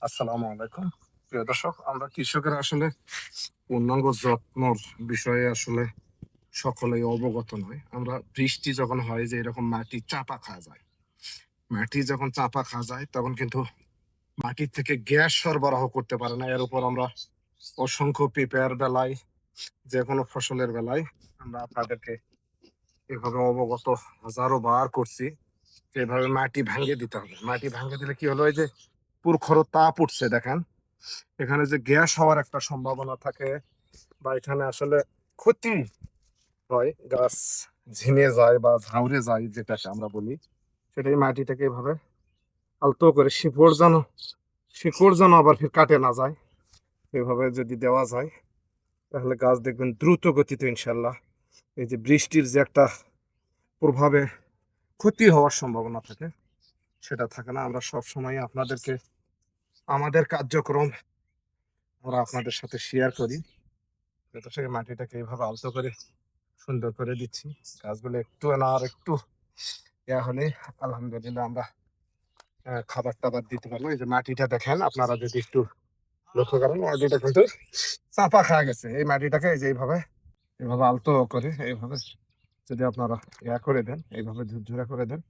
আসসালামু আলাইকুম। প্রিয় দর্শক, আমরা কৃষকেরা আসলে পূর্ণাঙ্গ যত্নর বিষয়ে আসলে সকলেই অবগত নয়। আমরা বৃষ্টি যখন হয় যে এরকম মাটি চাপা খাওয়া যায়। মাটি যখন চাপা খাওয়া যায় তখন কিন্তু মাটির থেকে গ্যাস সরবরাহ করতে পারে না। এর উপর আমরা অসংখ্য পেঁপের বেলায়, যেকোনো ফসলের বেলায় আমরা আপনাদেরকে এভাবে অবগত হাজারো বার করছি যে এভাবে মাটি ভাঙিয়ে দিতে হবে। মাটি ভাঙিয়ে দিলে কি হলো, এই যে প্রখর তাপ উঠছে দেখেন, এখানে যে গ্যাস হওয়ার একটা সম্ভাবনা থাকে বা এখানে আসলে ক্ষতি হয়, গাছ ঝিমে যায় বা ঝাউরে যায় যেটাকে আমরা বলি, সেটাই মাটিটাকে এভাবে আলতো করে শিকড় যেন আবার ফির কাটে না যায়, এভাবে যদি দেওয়া যায় তাহলে গাছ দেখবেন দ্রুত গতিতে ইনশাল্লাহ এই যে বৃষ্টির যে একটা প্রভাবে ক্ষতি হওয়ার সম্ভাবনা থাকে সেটা থাকে না। আমরা সব সময় আপনাদেরকে আমাদের কার্যক্রম আমরা আপনাদের সাথে শেয়ার করি। এটা থেকে মাটিটাকে এইভাবে আলতো করে সুন্দর করে দিচ্ছি। গাছগুলো একটু না আর একটু হলে আলহামদুলিল্লাহ আমরা খাবার টাবার দিতে পারবো। এই যে মাটিটা দেখেন, আপনারা যদি একটু লক্ষ্য করেন, মাটিটা কিন্তু চাপা খাওয়া গেছে। এই মাটিটাকে এই যে এইভাবে আলতো করে এইভাবে যদি আপনারা করে দেন, এইভাবে ঝুরঝুরা করে দেন,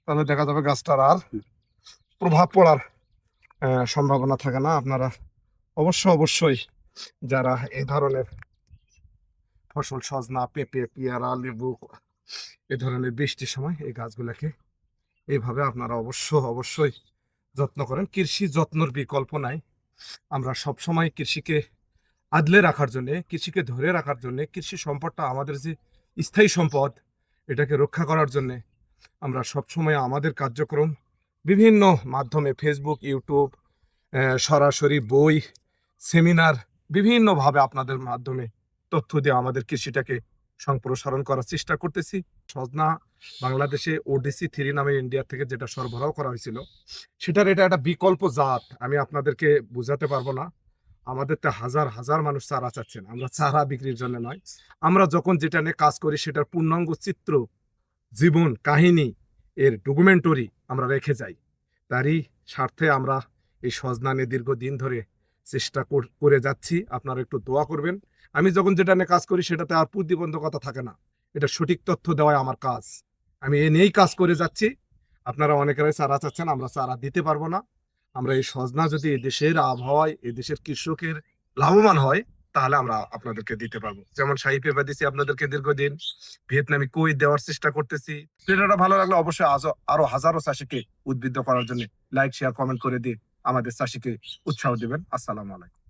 তাহলে দেখা যাবে গাছটার আর প্রভাব পড়ার সম্ভাবনা থাকে না। আপনারা অবশ্যই যারা এই ধরনের ফসল, সজনা, পেঁপে, পেয়ারা, লেবু, এ ধরনের বৃষ্টির সময় এই গাছগুলোকে এইভাবে আপনারা অবশ্যই যত্ন করেন। কৃষি যত্নর বিকল্প নাই। আমরা সবসময় কৃষিকে আদলে রাখার জন্যে, কৃষিকে ধরে রাখার জন্যে, কৃষি সম্পদটা আমাদের যে স্থায়ী সম্পদ, এটাকে রক্ষা করার জন্যে আমরা সবসময় আমাদের কার্যক্রম বিভিন্ন মাধ্যমে, ফেসবুক, ইউটিউব, সরাসরি বই, সেমিনার, বিভিন্নভাবে আপনাদের মাধ্যমে তথ্য দিয়ে আমাদের কৃষিটাকে সম্প্রসারণ করার চেষ্টা করতেছি। সজনা বাংলাদেশে ওডিসি 3 নামে ইন্ডিয়া থেকে যেটা সরবরাহ করা হয়েছিল, সেটার এটা একটা বিকল্প জাত। আমি আপনাদেরকে বুঝাতে পারবো না। আমাদের তো হাজার মানুষ চারা চাচ্ছেন, আমরা চারা বিক্রির জন্য নয়। আমরা যখন যেটা নিয়ে কাজ করি সেটার পূর্ণাঙ্গ চিত্র, জীবন কাহিনী, এর ডকুমেন্টারি আমরা রেখে যাই। তারই স্বার্থে আমরা এই সজনা নিয়ে দীর্ঘদিন ধরে চেষ্টা করে যাচ্ছি। আপনারা একটু দোয়া করবেন। আমি যখন যেটা নিয়ে কাজ করি সেটাতে আর প্রতিবন্ধকতা থাকে না। এটা সঠিক তথ্য দেওয়াই আমার কাজ। আমি এ নিয়েই কাজ করে যাচ্ছি। আপনারা অনেকেরাই চারা চাচ্ছেন, আমরা চারা দিতে পারবো না। আমরা এই সজনা যদি এদেশের আবহাওয়ায়, এদেশের কৃষকের লাভবান হয়, তাহলে আমরা আপনাদেরকে দিতে পারবো। যেমন শাহী পেঁপা দিচ্ছি আপনাদেরকে দীর্ঘদিন, ভিয়েতনামি কই দেওয়ার চেষ্টা করতেছি। ভিডিওটা ভালো লাগলে অবশ্যই আরো হাজারো চাষিকে উদ্বুদ্ধ করার জন্য লাইক, শেয়ার, কমেন্ট করে দিয়ে আমাদের চাষিকে উৎসাহ দিবেন। আসসালামু আলাইকুম।